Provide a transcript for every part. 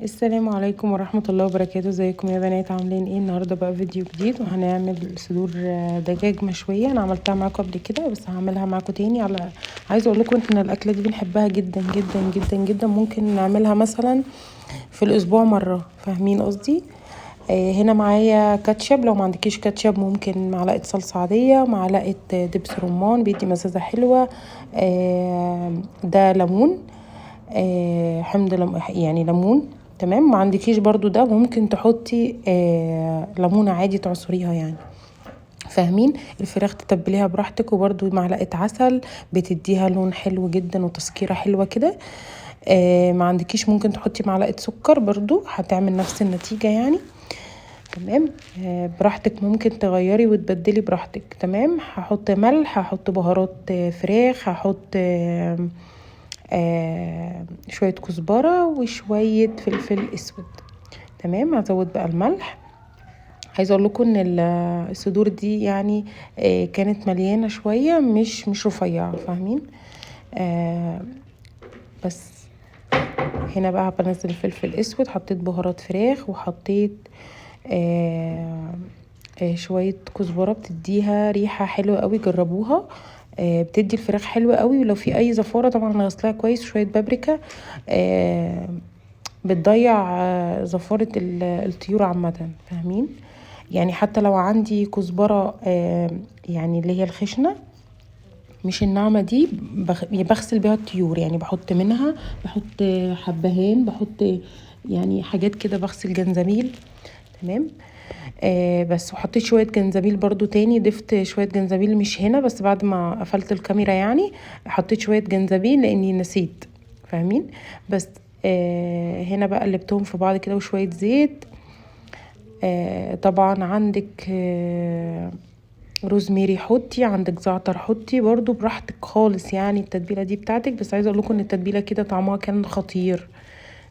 السلام عليكم ورحمة الله وبركاته. ازيكم يا بنات؟ عاملين ايه؟ النهارده بقى فيديو جديد وهنعمل صدور دجاج مشوية. انا عملتها معاكم قبل كده بس هعملها معاكم تاني. عايزه اقول لكم احنا الاكله دي بنحبها جدا جدا جدا جدا، ممكن نعملها مثلا في الاسبوع مرة، فاهمين قصدي؟ هنا معايا كاتشب، لو ما عندكيش كاتشب ممكن معلقه صلصه عاديه، معلقه دبس رمان بيدي مزازه حلوه. ده ليمون، حمض يعني ليمون. تمام. ما عندكيش برضو ده ممكن تحطي ليمونه عادي تعصريها يعني، فاهمين؟ الفراخ تتبليها براحتك، وبرضو معلقه عسل بتديها لون حلو جدا وتسكيره حلوه كده. ما عندكيش ممكن تحطي معلقه سكر برضو هتعمل نفس النتيجه يعني. تمام. براحتك، ممكن تغيري وتبدلي براحتك. تمام. هحط ملح، هحط بهارات فراخ، هحط شوية كزبرة وشوية فلفل اسود. تمام. هزود بقى الملح. عايزه اقول لكم ان الصدور دي يعني كانت مليانه شويه، مش رفيعه، فاهمين؟ بس هنا بقى بنزل الفلفل اسود، حطيت بهارات فراخ، وحطيت شويه كزبره بتديها ريحه حلوه قوي، جربوها. بتدي الفراخ حلوه قوي. ولو في اي زفاره طبعا انا غسلها كويس. شويه بابريكا بتضيع زفاره الطيور عامه، فاهمين؟ يعني حتى لو عندي كزبره يعني اللي هي الخشنه مش الناعمه دي، بغسل بيها الطيور يعني، بحط منها، بحط حبهان، بحط يعني حاجات كده، بغسل جنزبيل. تمام. بس وحطيت شويه جنزبيل برضو تاني، ضفت شويه جنزبيل مش هنا بس بعد ما قفلت الكاميرا يعني، حطيت شويه جنزبيل لاني نسيت، فاهمين؟ بس هنا بقى قلبتهم في بعض كده وشويه زيت. طبعا عندك روزميري حطي، عندك زعتر حطي برضو براحتك خالص يعني، التتبيله دي بتاعتك. بس عايزه اقول لكم ان التتبيله كده طعمها كان خطير.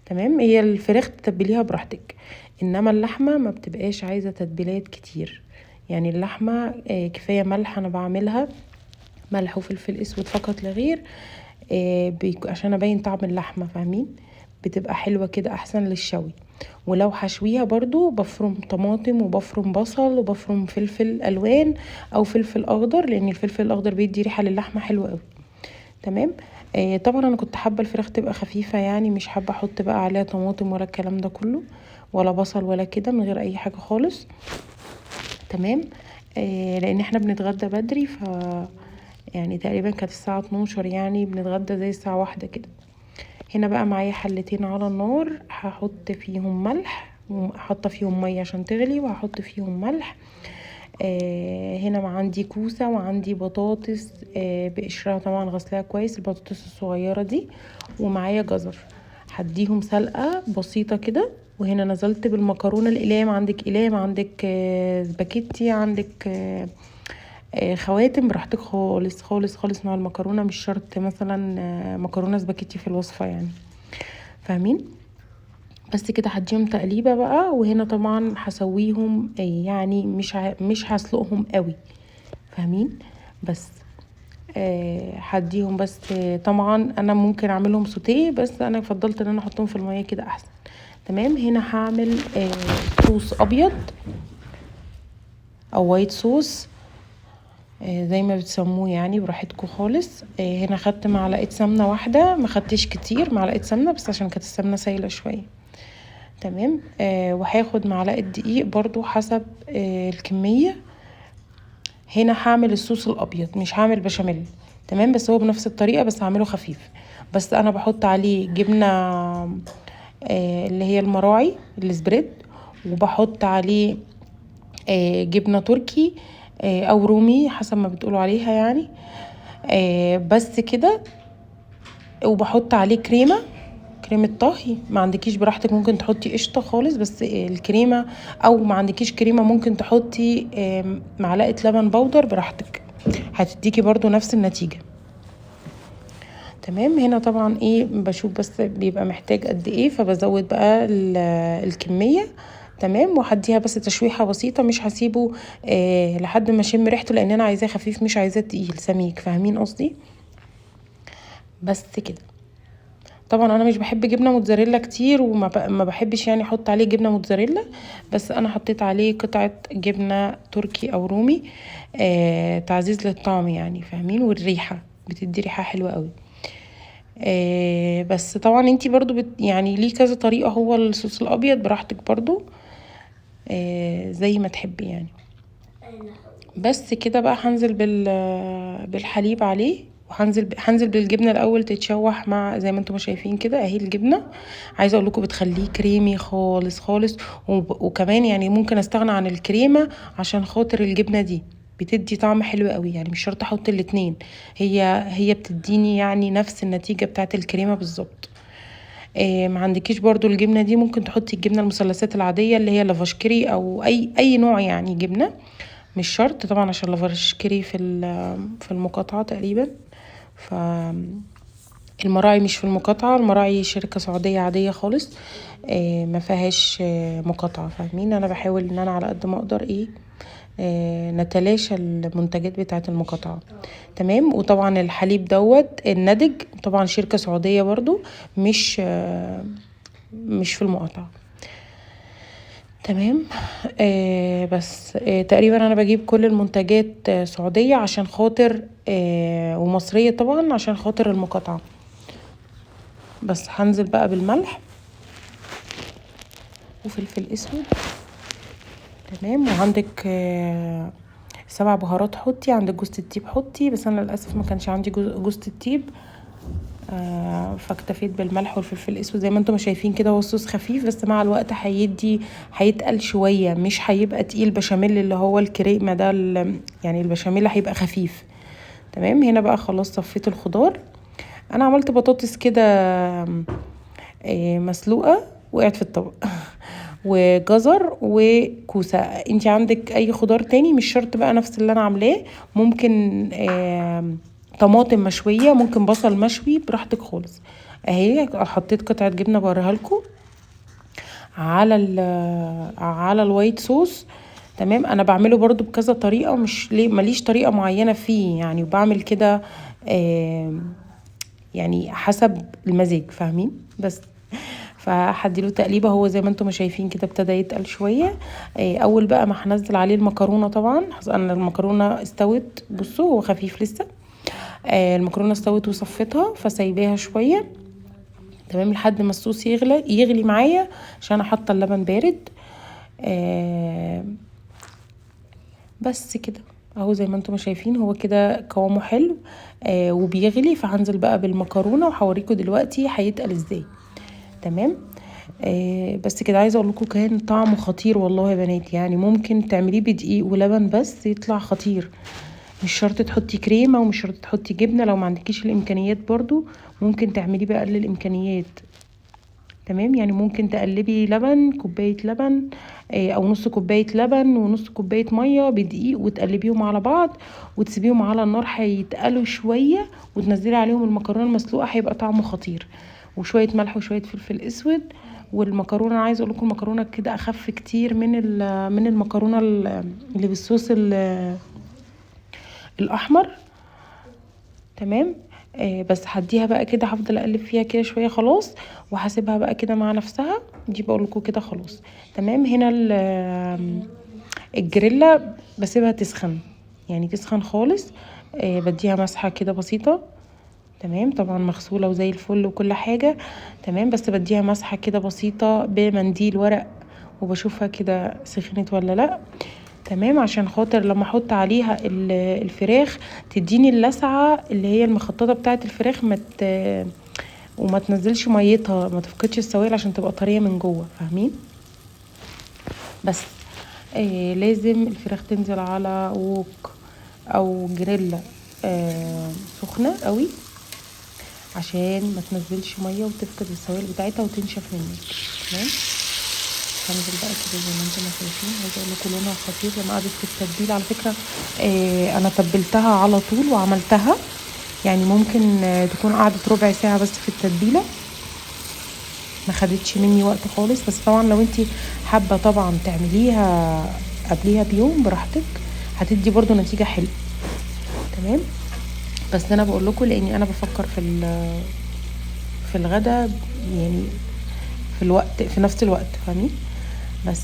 تمام. هي الفراخ تتبليها براحتك، انما اللحمه ما بتبقاش عايزه تتبيلات كتير يعني. اللحمه كفايه ملح، انا بعملها ملح وفلفل اسود فقط لا غير، عشان ابين طعم اللحمه، فاهمين؟ بتبقى حلوه كده احسن للشوي. ولو حشويها برضو بفرم طماطم وبفرم بصل وبفرم فلفل الوان او فلفل اخضر، لان الفلفل الاخضر بيدي ريحه للحمه حلوه قوي. تمام. طبعا انا كنت حابه الفراخ تبقى خفيفه يعني، مش حابه احط بقى عليها طماطم ولا الكلام ده كله، ولا بصل ولا كده، من غير اي حاجه خالص. تمام. لان احنا بنتغدى بدري، يعني تقريبا كانت الساعه 12 يعني، بنتغدى زي الساعه 1 كده. هنا بقى معايا حلتين على النار، هحط فيهم ملح، حاطه فيهم ميه عشان تغلي، وهحط فيهم ملح. هنا ما عندي كوسه وعندي بطاطس بقشرها طبعا غسلها كويس، البطاطس الصغيره دي. ومعايا جزر، هديهم سلقه بسيطه كده. وهنا نزلت بالمكرونه الاقلام، عندك اقلام، عندك سباكيتي، عندك خواتم، براحتك خالص خالص خالص. مع المكرونه مش شرط مثلا مكرونه سباكيتي في الوصفه يعني، فاهمين؟ بس كده هديهم تقليبه بقى. وهنا طبعا هسويهم يعني مش هسلقهم قوي، فاهمين؟ بس هديهم بس. طبعا انا ممكن اعملهم سوتيه، بس انا فضلت ان انا احطهم في الميه كده احسن. تمام. هنا هعمل صوص ابيض او وايت صوص، زي ما بتسموه يعني، براحتكم خالص. هنا خدت معلقه سمنه واحده، ما خدتش كتير، معلقه سمنه بس عشان كانت السمنه سايله شويه. تمام. وهاخد معلقه دقيق برضو حسب الكميه. هنا هعمل الصوص الابيض، مش هعمل بشاميل. تمام. بس هو بنفس الطريقه، بس هعمله خفيف. بس انا بحط عليه جبنه اللي هي المراعي السبريد، وبحط عليه جبنه تركي او رومي حسب ما بتقولوا عليها يعني. بس كده. وبحط عليه كريمه طهي، ما عندكيش براحتك ممكن تحطي قشطه خالص، بس الكريمه، او ما عندكيش كريمه ممكن تحطي معلقه لبن بودر براحتك، هتديكي برضو نفس النتيجه. تمام. هنا طبعا ايه، بشوف بس بيبقى محتاج قد ايه، فبزود بقى الكميه. تمام. وهديها بس تشويحه بسيطه، مش هسيبه لحد ما اشم ريحته، لان انا عايزاه خفيف مش عايزاه تقيل سميك، فاهمين قصدي؟ بس كده. طبعا انا مش بحب جبنه موتزاريلا كتير، ما بحبش يعني احط عليه جبنه موتزاريلا، بس انا حطيت عليه قطعه جبنه تركي او رومي، تعزيز للطعم يعني، فاهمين؟ والريحه بتدي ريحه حلوه قوي. بس طبعا انتي برضو يعني ليه كذا طريقه، هو الصوص الابيض براحتك برضو، زي ما تحبي يعني. بس كده بقى هنزل بالحليب عليه، هنزل بالجبنه الاول تتشوح مع زي ما انتم شايفين كده اهي الجبنه. عايزه اقول لكم بتخليه كريمي خالص خالص، وكمان يعني ممكن استغنى عن الكريمه عشان خاطر الجبنه دي بتدي طعم حلو قوي، يعني مش شرط احط الاتنين، هي بتديني يعني نفس النتيجه بتاعت الكريمه بالظبط. ما عندكيش برضو الجبنه دي، ممكن تحطي الجبنه المثلثات العاديه اللي هي لافاشكري او اي نوع يعني جبنه، مش شرط طبعا عشان لافاشكري في المقاطعه تقريبا. ف المراعي مش في المقاطعه، المراعي شركه سعوديه عاديه خالص، ما فيهاش مقاطعه، فاهمين؟ انا بحاول ان انا على قد ما اقدر نتلاشى المنتجات بتاعه المقاطعه. تمام. وطبعا الحليب النادج طبعا شركه سعوديه برضو، مش في المقاطعه. تمام. بس تقريبا انا بجيب كل المنتجات سعوديه عشان خاطر ومصريه طبعا عشان خاطر المقاطعه. بس هنزل بقى بالملح وفلفل اسود. تمام. وعندك 7 بهارات حطي، عندك جوز الطيب حطي، بس انا للاسف ما كانش عندي جوز الطيب، فاكتفيت بالملح والفلفل الاسود. زي ما انتم شايفين كده هو الصوص خفيف، بس مع الوقت هيتقل شويه، مش هيبقى تقيل بشاميل اللي هو الكريمه ده، يعني البشاميل هيبقى خفيف. تمام. هنا بقى خلاص صفيت الخضار. انا عملت بطاطس كده مسلوقه وقعت في الطبق وجزر وكوسه. انتي عندك اي خضار تاني مش شرط بقى نفس اللي انا عاملاه، ممكن طماطم مشويه، ممكن بصل مشوي، براحتك خالص. اهي حطيت قطعه جبنه بوريها لكم على الوايت صوص. تمام. انا بعمله برضو بكذا طريقه، مش ماليش طريقه معينه فيه يعني، وبعمل كده يعني حسب المزاج، فاهمين؟ بس فهديله تقليبه. هو زي ما انتم شايفين كده ابتدى يتقل شويه. اول بقى ما هنزل عليه المكرونه، طبعا انا المكرونه استوت، بصوا هو خفيف لسه. المكرونه استوت وصفتها فسايباها شويه. تمام. لحد ما الصوص يغلي معايا عشان انا حاطه اللبن بارد. بس كده اهو زي ما انتم شايفين هو كده قوامه حلو وبيغلي. فهنزل بقى بالمكرونه وهوريكم دلوقتي هيتقل ازاي. تمام. بس كده عايزه اقول لكم كان طعمه خطير والله يا بنات، يعني ممكن تعمليه بدقيق ولبن بس يطلع خطير، مش شرط تحطي كريمه ومش شرط تحطي جبنه. لو ما عندكيش الامكانيات برضو ممكن تعمليه باقل الامكانيات. تمام. يعني ممكن تقلبي لبن، كوبايه لبن او نص كوبايه لبن ونص كوبايه ميه بدقيق، وتقلبيهم على بعض وتسيبيهم على النار هيتقلوا شويه، وتنزلي عليهم المكرونه المسلوقه، هيبقى طعمه خطير. وشويه ملح وشويه فلفل اسود. والمكرونه عايزه اقول لكم المكرونه كده اخف كتير من المكرونه اللي بالصوص الاحمر. تمام. بس هديها بقى كده، هفضل اقلب فيها كده شويه خلاص، وهسيبها بقى كده مع نفسها. دي بقول لكم كده خلاص. تمام. هنا الجريلا بسيبها تسخن، يعني تسخن خالص. بديها مسحه كده بسيطه. تمام. طبعا مغسوله وزي الفل وكل حاجه. تمام. بس بديها مسحه كده بسيطه بمنديل ورق، وبشوفها كده سخنت ولا لا. تمام. عشان خاطر لما احط عليها الفراخ تديني اللسعه اللي هي المخططه بتاعه الفراخ، وما تنزلش ميتها، ما تفقدش السوائل عشان تبقى طريه من جوه، فاهمين؟ بس لازم الفراخ تنزل على ووك او جريلا سخنه قوي عشان ما تنزلش ميه وتفقد السوائل بتاعتها وتنشف منك. تمام. هنزل بقى كده زي ما انتم شايفين. عايزه اقول لكم لونها خطير. لما قعدت في التتبيله على فكره انا تبلتها على طول وعملتها، يعني ممكن تكون قعدت ربع ساعه بس في التتبيله، ما خدتش مني وقت خالص. بس طبعا لو انت حابه طبعا تعمليها قبليها بيوم براحتك، هتدي برضو نتيجه حلوه. تمام. بس انا بقول لكم لاني انا بفكر في في الغدا يعني في الوقت في نفس الوقت، فاهمين؟ بس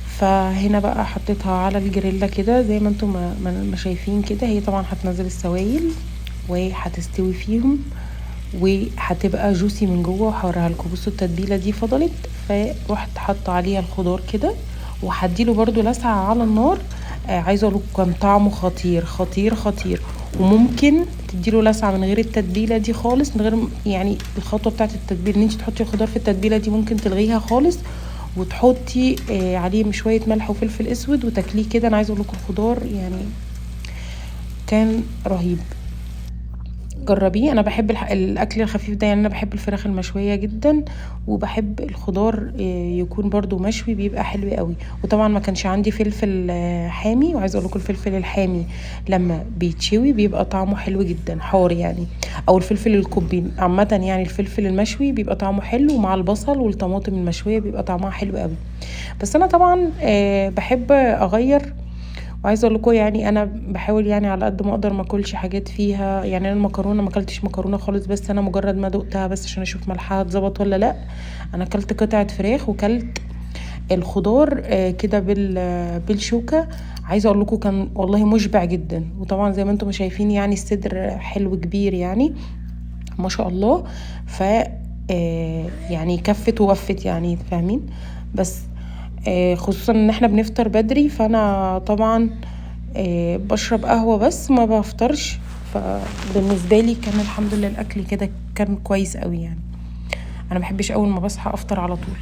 فهنا بقى حطيتها على الجريلا كده زي ما انتم ما شايفين كده. هي طبعا هتنزل السوائل وهتستوي فيهم وهتبقى جوسي من جوه، وهوريها لكم. بصوا التتبيله دي فضلت، فروحت حاطه عليها الخضار كده وهديله برده لسعه على النار. عايزه اقول لكم كان طعمه خطير خطير خطير. وممكن تديله لسعه من غير التتبيله دي خالص، من غير يعني الخطوه بتاعه التتبيل ان انت تحطي الخضار في التتبيله دي ممكن تلغيها خالص، وتحطي عليه شويه ملح وفلفل اسود وتاكليه كده. انا عايزه اقول لكم الخضار يعني كان رهيب، جربيه. انا بحب الاكل الخفيف ده، يعني انا بحب الفراخ المشويه جدا، وبحب الخضار يكون برضو مشوي بيبقى حلو قوي. وطبعا ما كانش عندي فلفل حامي، وعايزه اقول لكم الفلفل الحامي لما بيتشوي بيبقى طعمه حلو جدا حار يعني، او الفلفل الكوبي عامه يعني. الفلفل المشوي بيبقى طعمه حلو، ومع البصل والطماطم المشويه بيبقى طعمها حلو قوي. بس انا طبعا بحب اغير، وعايزه اقول لكم يعني انا بحاول يعني على قد ما اقدر ما اكلش حاجات فيها. يعني انا المكرونه ما اكلتش مكرونه خالص، بس انا مجرد ما دقتها بس عشان اشوف ملحها اتظبط ولا لا. انا اكلت قطعه فراخ وكلت الخضار كده بالشوكه. عايزه اقول لكم كان والله مشبع جدا. وطبعا زي ما انتم شايفين يعني الصدر حلو كبير يعني ما شاء الله. ف يعني كفت ووفت يعني، فاهمين؟ بس خصوصا ان احنا بنفطر بدري، فانا طبعا بشرب قهوة بس ما بفطرش. فبالنسبة لي كان الحمد لله الاكل كده كان كويس قوي يعني. انا بحبش اول ما بصحى افطر على طول.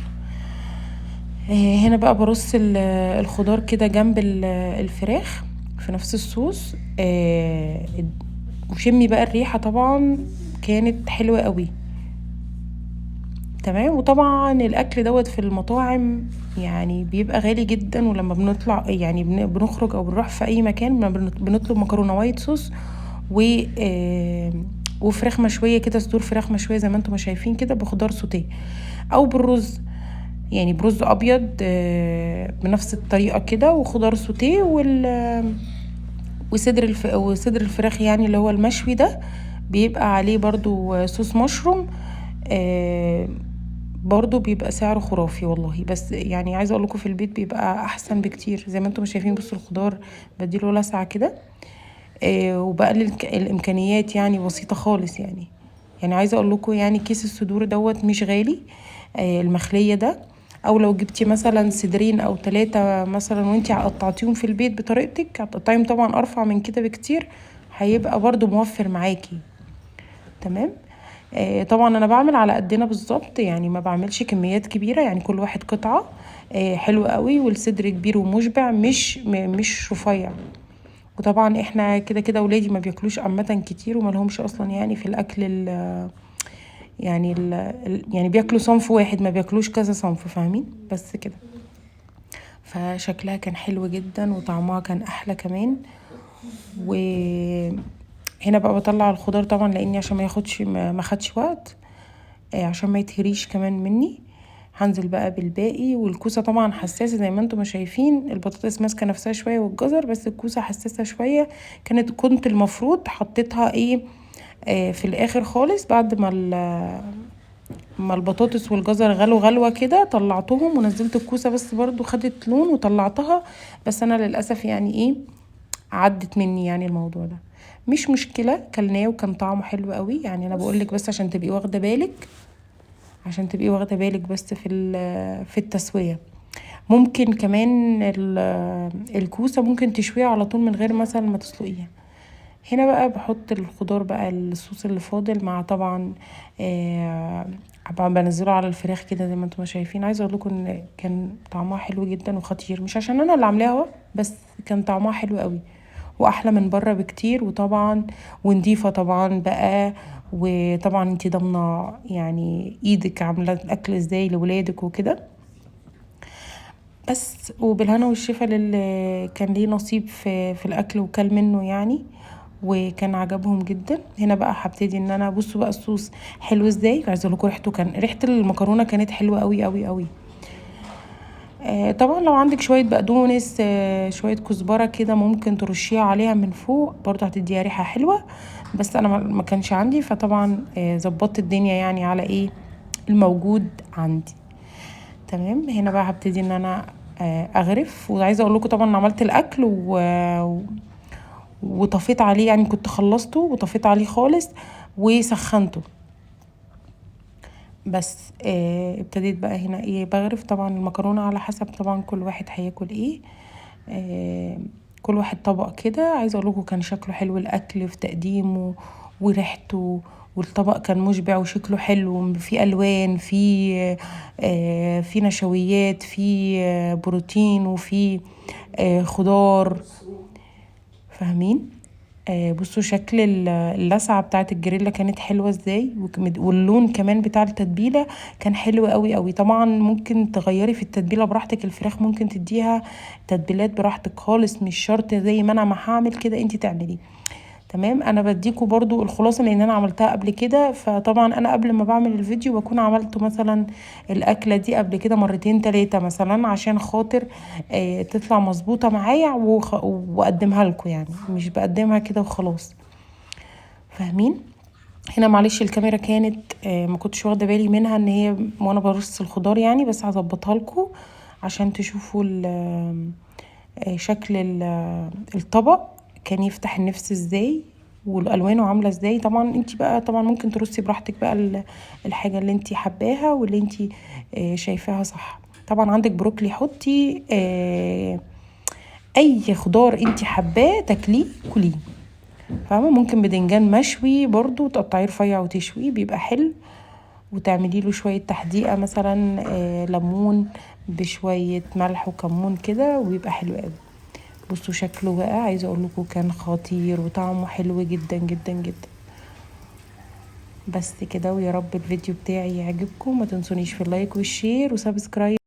هنا بقى برص الخضار كده جنب الفراخ في نفس الصوص. وشمي بقى الريحة طبعا كانت حلوة قوي. تمام. وطبعا الاكل دوت في المطاعم يعني بيبقى غالي جدا، ولما بنطلع يعني بنخرج او بنروح في اي مكان بنطلب مكرونه وايت صوص وفراخ مشويه كده، صدور فراخ مشويه زي ما انتم شايفين كده بخضار سوتيه، او بالرز يعني برز ابيض بنفس الطريقه كده، وخضار سوتيه وصدر الفراخ يعني اللي هو المشوي ده بيبقى عليه برضو صوص مشروم. برضو بيبقى سعره خرافي والله. بس يعني عايزه اقول لكم في البيت بيبقى احسن بكتير. زي ما انتم شايفين بصوا الخضار بديله لسعه كده. وبقلل الامكانيات يعني بسيطه خالص يعني. يعني عايزه اقول لكم يعني كيس الصدور دوت مش غالي المخليه ده. او لو جبتي مثلا صدرين او 3 مثلا وانتي قطعتيهم في البيت بطريقتك، هتقطعيهم طبعا ارفع من كده بكتير، هيبقى برضو موفر معاكي. تمام. طبعا انا بعمل على قدنا بالظبط، يعني ما بعملش كميات كبيره، يعني كل واحد قطعه. حلو قوي، والصدر كبير ومشبع مش رفيع. وطبعا احنا كده كده ولادي ما بياكلوش عامه كتير، وما لهمش اصلا يعني في الاكل يعني بياكلوا صنف واحد، ما بياكلوش كذا صنف، فاهمين؟ بس كده. فشكلها كان حلو جدا وطعمها كان احلى كمان. وهنا بقى بطلع الخضار طبعا لاني عشان ما خدش وقت، عشان ما يتهريش كمان مني. هنزل بقى بالباقي. والكوسه طبعا حساسه زي ما انتم شايفين، البطاطس ماسكه نفسها شويه والجزر، بس الكوسه حساسه شويه. كنت المفروض حطيتها في الاخر خالص بعد ما البطاطس والجزر غلوا غلوه كده، طلعتهم ونزلت الكوسه بس برضو خدت لون وطلعتها. بس انا للاسف يعني عدت مني يعني الموضوع ده. مش مشكله، كلناه وكان طعمه حلو قوي يعني. انا بقولك بس عشان تبقي واخده بالك بس في التسويه. ممكن كمان الكوسه ممكن تشويها على طول من غير مثلا ما تسلقيها. هنا بقى بحط الخضار بقى الصوص اللي فاضل مع طبعا بنزله على الفراخ كده زي ما انتم شايفين. عايزه اقول لكم ان كان طعمها حلو جدا وخطير، مش عشان انا اللي عاملاها بس كان طعمها حلو قوي واحلى من بره بكتير. وطبعا ونضيفه طبعا بقى. وطبعا انتي ضامنه يعني ايدك عامله الاكل ازاي لولادك وكده. بس وبالهنا والشفا للي كان ليه نصيب في الاكل وكل منه يعني، وكان عجبهم جدا. هنا بقى هبتدي ان انا بصوا بقى الصوص حلو ازاي. عايزه اقول لكم ريحه المكرونه كانت حلوه قوي قوي قوي. طبعا لو عندك شويه بقدونس شويه كزبره كده ممكن ترشيها عليها من فوق برضو هتديها ريحه حلوه، بس انا ما كانش عندي، فطبعا ظبطت الدنيا يعني على ايه الموجود عندي. تمام. هنا بقى هبتدي ان انا اغرف. وعايزه اقول لكم طبعا عملت الاكل وطفيت عليه، يعني كنت خلصته وطفيت عليه خالص وسخنته. بس ابتديت بقى هنا ايه بغرف. طبعا المكرونه على حسب طبعا كل واحد هياكل ايه، كل واحد طبق كده. عايزه اقول لكم كان شكله حلو الاكل في تقديمه وريحته، والطبق كان مشبع وشكله حلو، في الوان، في نشويات، في بروتين، وفي خضار. فاهمين؟ بصوا شكل اللسعة بتاعت الجريلا كانت حلوة ازاي، واللون كمان بتاع التتبيلة كان حلو قوي قوي. طبعا ممكن تغيري في التتبيلة براحتك، الفراخ ممكن تديها تتبيلات براحتك خالص، مش شرط زي ما انا ما هعمل كده انت تعملي. تمام. انا بديكوا برضو الخلاصه لان انا عملتها قبل كده. فطبعا انا قبل ما بعمل الفيديو بكون عملته مثلا الاكله دي قبل كده مرتين 3 مثلا، عشان خاطر تطلع مظبوطه معايا واقدمها لكم، يعني مش بقدمها كده وخلاص. فاهمين؟ هنا معلش الكاميرا كانت ما كنتش واخده بالي منها ان هي وانا برص الخضار يعني، بس هظبطها لكم عشان تشوفوا شكل الطبق كان يفتح النفس ازاي، والالوانه عامله ازاي. طبعا انت بقى طبعا ممكن ترصي براحتك بقى الحاجه اللي انت حباها واللي انت شايفاها صح. طبعا عندك بروكلي حطي، اي خضار انت حباه تاكليه كليه. فاهمه؟ ممكن بدنجان مشوي برضو تقطعيه رفيع وتشويه بيبقى حلو، وتعملي له شويه تحديقه مثلا ليمون بشويه ملح وكمون كده ويبقى حلو قوي. بصوا شكله بقى، عايزه اقول لكم كان خطير وطعمه حلو جدا جدا جدا. بس كده، ويا رب الفيديو بتاعي يعجبكم. ما تنسونيش في اللايك والشير وسبسكرايب.